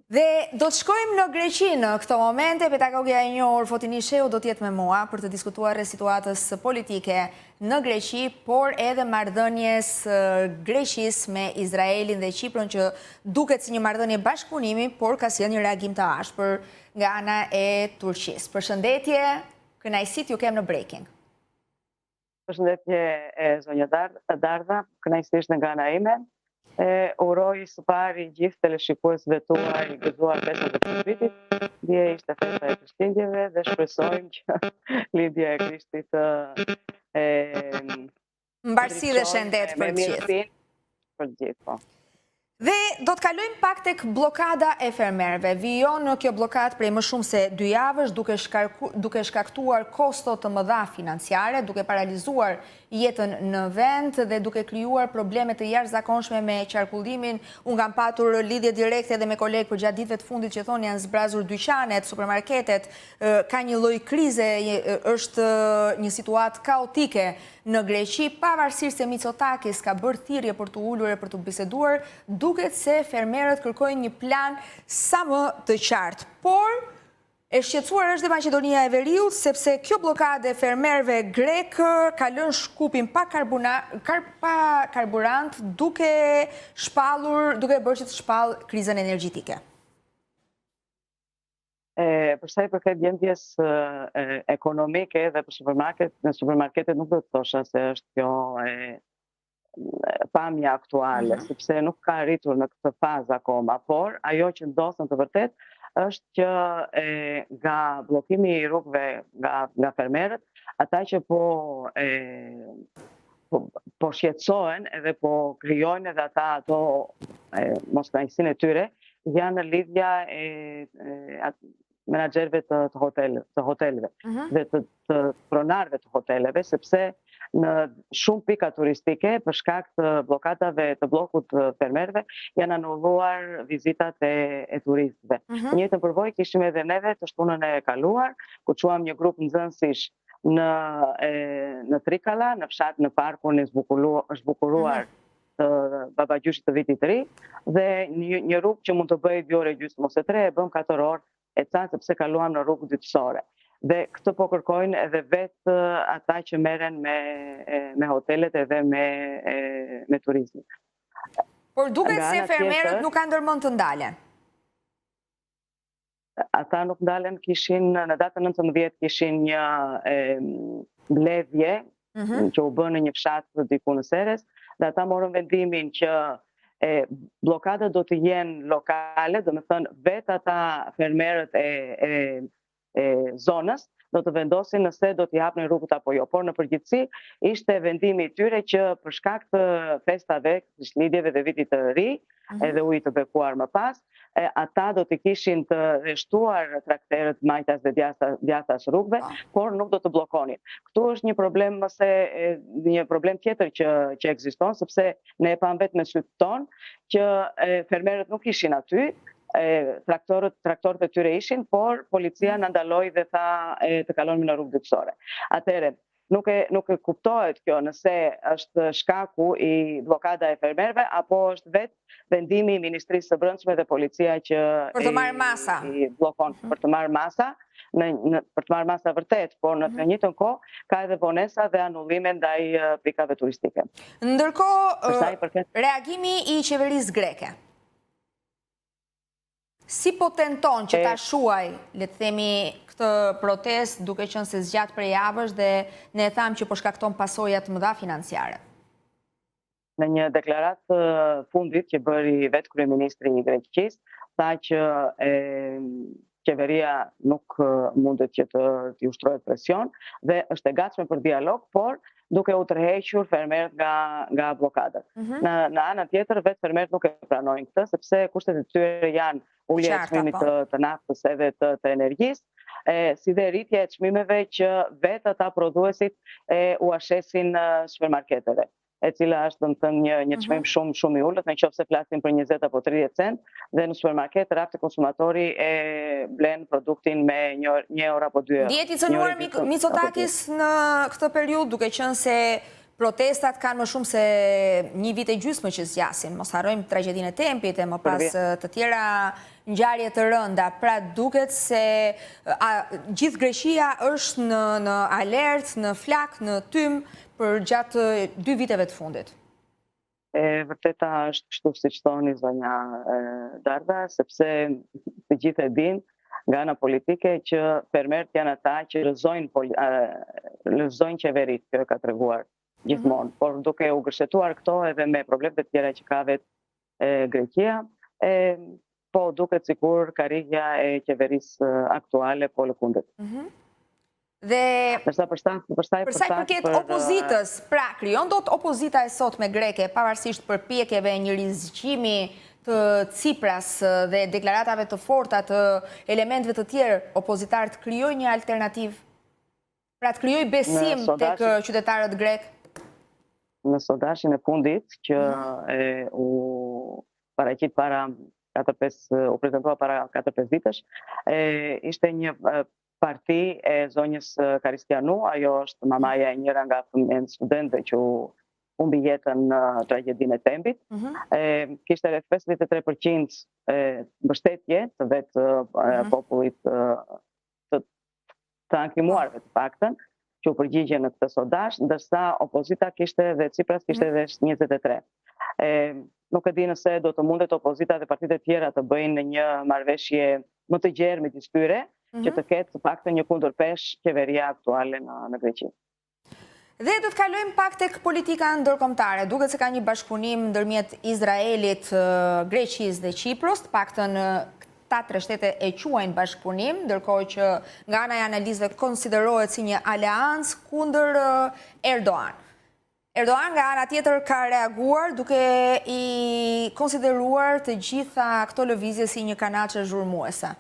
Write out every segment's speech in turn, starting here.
Dhe do të shkojmë në Greqi në këto momente, pedagogja e njohur Fotini Sheu do t'jetë me mua për të diskutuar rreth situatës politike në Greqi, por edhe marrëdhënies Greqisë me Izraelin dhe Kiprin që duket si një marrëdhënie bashkëpunimi, por ka sjellë një reagim të ashpër nga ana e Turqisë. Përshëndetje, kënaqësi t'ju kem në Breaking. Përshëndetje zonja Dardha, kënaqësisht nga ana ime. Uroj së pari gjithë teleshikuesve tuaj gëzuar festën e Krishtit. Dje ishte festa e Krishtlindjeve dhe shpresojmë që lindja e Krishtit mbarësi dhe shëndet për gjithë. Për gjithë, po. Dhe do të kalojmë pak tek blokada e fermerëve. Vijon në kjo blokadë prej më shumë se 2 javësh, duke shkaktuar kosto të mëdha financiare, duke paralizuar jetën në vend dhe duke krijuar probleme të jashtëzakonshme me qarkullimin. Unë kam patur lidhje direkte edhe me kolegë për gjatë ditëve të fundit që thonë janë zbrazur dyqanet, supermarketet, ka një lloj krize, është një situatë kaotike në Greqi, pavarësisht se Mitsotakis ka bërë thirrje për të ulur e për të biseduar, duket se fermerët kërkojnë një plan sa më të qartë. Por e shqetësuar është dhe Maqedonia e Veriut, sepse kjo blokadë e fermerëve grekë ka lënë shkupin pa karburant, duke bërë që të shpallë krizën energjetike. Për sa i përket gjendjes ekonomike dhe për në supermarketet nuk do të thosha se është kjo pamja aktuale, sepse nuk ka arritur në këtë fazë akoma, por ajo që ndos në të vërtet është që nga bllokimi i rrugëve nga fermerët, ata që po shqetësohen edhe po krijojnë edhe ata ato moskënaqësinë e tyre, janë në lidhja menaxherëve të hoteleve dhe të pronarëve të hoteleve, sepse në shumë pika turistike, për shkak të blokadave të bllokut të fermerëve, janë anulluar vizitat e turistëve. Njëjtën përvojë kishim edhe neve të shtunën e kaluar, ku quam një grup nxënësish në Trikalla, në fshat në parkun e zbukuruar të Babagjyshit të Vitit të Ri, dhe një rrugë që mund të bëjë 2 orë gjysmë ose 3, e bëm 4 orë e ca sepse kaluam në rrugë dytësore. Dhe këtë po kërkojnë edhe vetë ata që merren me hotelet edhe me turizmin. Por duket se fermerët nuk kanë ndërmend të ndalen. Ata nuk ndalen, në datën 19 kishin një mbledhje që u bën në një fshat diku në Seres, dhe ata morën vendimin që blokada do të jenë lokale, do të thënë vetë ata fermerët e zonës do të vendosin nëse do t'i hapnin rrugët apo jo. Por në përgjithësi ishte vendimi i tyre që për shkak të festave, Krishtlindjeve dhe Vitit të Ri, edhe ujit të bekuar më pas, ata do të kishin të rreshtuar trakterët, majtas dhe djathtas rrugëve, por nuk do të bllokonin. Këtu është një problem tjetër që ekziston, sepse ne e pam vetë me sytë tonë që fermerët nuk ishin aty, traktorët e tyre ishin, por policia na ndaloi dhe tha të kalonim në rrugë dytësore. Atëherë, nuk e kuptohet kjo nëse është shkaku i blokada e fermerëve apo është vetë vendimi i Ministrisë së Brendshme dhe policia që për të marrë masa. I bllokon për të marrë masa, për të marrë masa vërtet, por në të njëjtën kohë ka edhe vonesa dhe anullime ndaj pikave turistike. Ndërkohë, reagimi i qeverisë greke. Si po tenton që ta shuaj, le të themi, këtë protest, duke qenë se zgjat prej javësh dhe ne e tham që po shkakton pasoja të mëdha financiare? Në një deklaratë fundit që bëri vetë kryeministri i Greqisë, tha që qeveria nuk mundet që t'i ushtrohet presion dhe është e gatshme për dialog, por duke u tërhequr fermerët nga blokadat. Në anën tjetër, vetë fermerët nuk e pranojnë këtë, sepse kushtet e tyre janë ulja e çmimit të naftës edhe të energjisë, si dhe rritja e çmimeve që vetë ata prodhuesit u ashesin në supermarketeve, e cila është një çmim shumë i ulët, nëse flasim për 20 apo 30 cent, dhe në supermarket rafti konsumatori e blen produktin me 1 euro apo 2 euro. Dihet i cënuar Mitsotakis në këtë periudhë, duke qenë se protestat kanë më shumë se 1 vit e gjysmë që zgjasin. Mos harrojmë tragjedinë e Tempit e më pas të tjera ngjarje të rënda. Pra duket se gjithë Greqia është në alert, në flak, në tym për gjatë 2 viteve të fundit. Vërteta është kështu siç thoni zonja Darda, sepse të gjithë e dinë nga ana politike që fermerët janë ata që lëzojnë qeverit, kjo ka treguar gjithmonë, por duke u gërshetuar këto edhe me problemet e tjera që ka vetë Greqia, po duket sikur karrigja e qeverisë aktuale po lëkundet. Dhe për sa i përket opozitës, pra krijon dot opozita e sotme greke, pavarësisht përpjekjeve një rizgjimi të Tsipras dhe deklaratave të forta të elementeve të tjerë opozitar të krijojë një alternativë? Pra të krijojë besim tek qytetarët grek? Në sondazhin e fundit që u paraqit u prezantua para 4-5 vitesh, ishte një parti e zonjës Karistianu, ajo është mamaja e njëra nga fëmijët studentëve që humbi jetën në tragjedinë e Tembit. Kishte rreth 53% mbështetje të vetë popullit të ankimuarve të paktën, që u përgjigjen në këtë sondazh, ndërsa opozita kishte dhe Tsipras kishte dhe 23. Nuk e di nëse do të mundet opozita dhe partitë e tjera të bëjnë një marrëveshje më të gjerë midis tyre, që të ketë të paktën një kundërpesh qeveria aktuale në Greqi. Dhe do të kalojmë pak tek politika ndërkombëtare. Duket se ka një bashkëpunim ndërmjet Izraelit, Greqisë dhe Kipros, të paktën këta 3 shtete e quajnë bashkëpunim, ndërkohë që nga ana e analizëve konsiderohet si një aleancë kundër Erdogan. Erdogan nga ana tjetër ka reaguar duke i konsideruar të gjitha këto lëvizje si një kanaçe zhurmuese.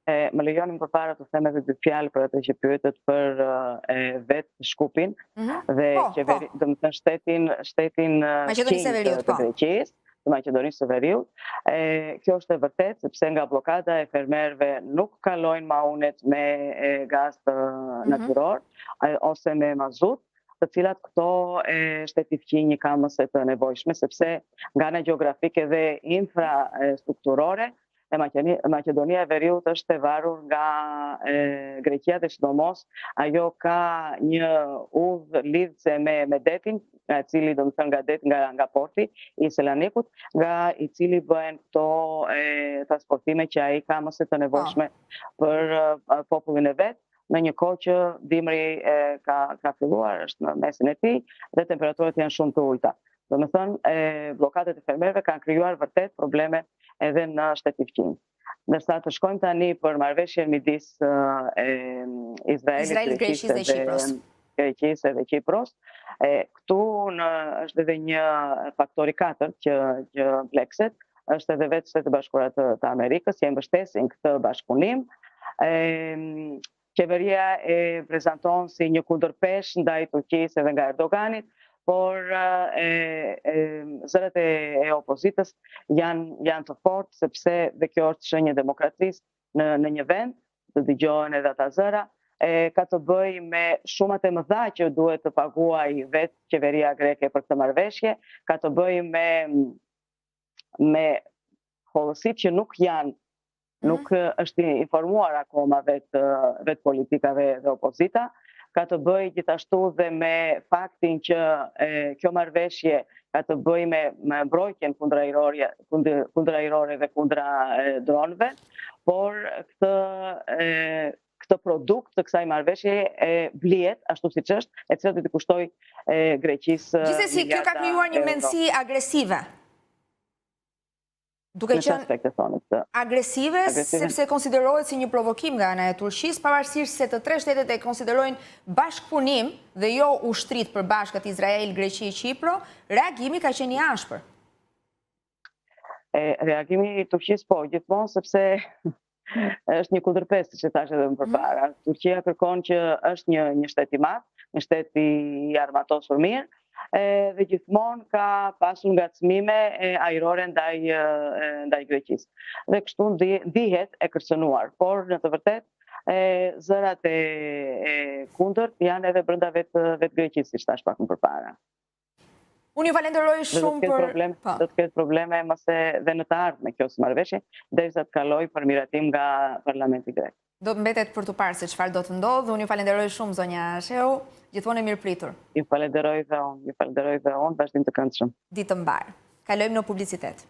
Më lejonin përpara të them edhe 2 fjalë për atë që pyetet për vetë Shkupin dhe domethënë shtetin të Greqisë, të Maqedonisë së Veriut. Kjo është e vërtetë sepse nga bllokada e fermerëve nuk kalojnë maunet me gaz natyror ose me mazut, të cilat këto shteti fqinj kanë mëse të nevojshme, sepse nga ana gjeografike dhe infrastrukturore Maqedonia e Veriut është e varur nga Greqia dhe sidomos ajo ka një udhë lidhse me detin, nga cili nga porti i Selanikut, nga i cili bëhen këto transportime që ai ka mëse të nevojshme për popullin e vet, në një kohë që dimri ka filluar, është në mesin e tij dhe temperaturat janë shumë të ulta. Domethënë, bllokadet e fermerëve kanë krijuar vërtet probleme edhe në shtetin fqinj. Ndërsa të shkojmë tani për marrëveshjen midis Izraelit, Greqisë dhe Kipros, këtu është edhe një faktor i katërt që plekset, është edhe vetë Shtetet Bashkuara të Amerikës që mbështesin këtë bashkëpunim. Qeveria e prezanton si një kundërpesh ndaj Turqisë edhe nga Erdoganit, por zërat e opozitës janë të fortë, sepse dhe kjo është shenjë demokracisë në një vend, të dëgjohen edhe ata zëra, ka të bëjë me shumat e mëdha që duhet të paguaj vetë qeveria greke për këtë marrëveshje, ka të bëjë me hollësitë që nuk është informuar akoma vetë politikave dhe opozita, ka të bëjë gjithashtu dhe me faktin që kjo marrëveshje ka të bëjë me mbrojtjen kundërajrore dhe kundra dronëve, por këtë produkt të kësaj marrëveshje blihet ashtu siç është, e cila do t'i kushtoj Greqisë. Gjithsesi kjo ka krijuar një mendësi agresive. Duke qenë agresive, sepse konsiderohet si një provokim nga ana e Turqisë, pavarësisht se të 3 shtetet e konsiderojnë bashkëpunim dhe jo ushtrit përbashkët Izrael, Greqi, Kipro, reagimi ka qenë i ashpër. Reagimi i Turqisë po, gjithmonë sepse është një kundërpesë, siç e thash edhe më përpara. Turqia kërkon që është një shtet i madh, një shtet i armatosur mirë, dhe gjithmonë ka pasur ngacmime ajrore ndaj Greqisë. Dhe kështu ndihet e kërcënuar, por në të vërtetë zërat e kundërt janë edhe brenda vetë Greqisë, siç thash pak më përpara. Unë ju falenderoj shumë për... Do të ketë probleme mëse dhe në të ardhme kjo marrëveshje, derisa të kaloj për miratim nga Parlamenti grek. Do të mbetet për të parë se çfarë do të ndodhë. Unë ju falenderoj shumë, zonja Sheu, gjithmonë e mirëpritur. Ju falenderoj dhe unë, vazhdim të këndshëm. Ditë të mbarë. Kalojmë në publicitet.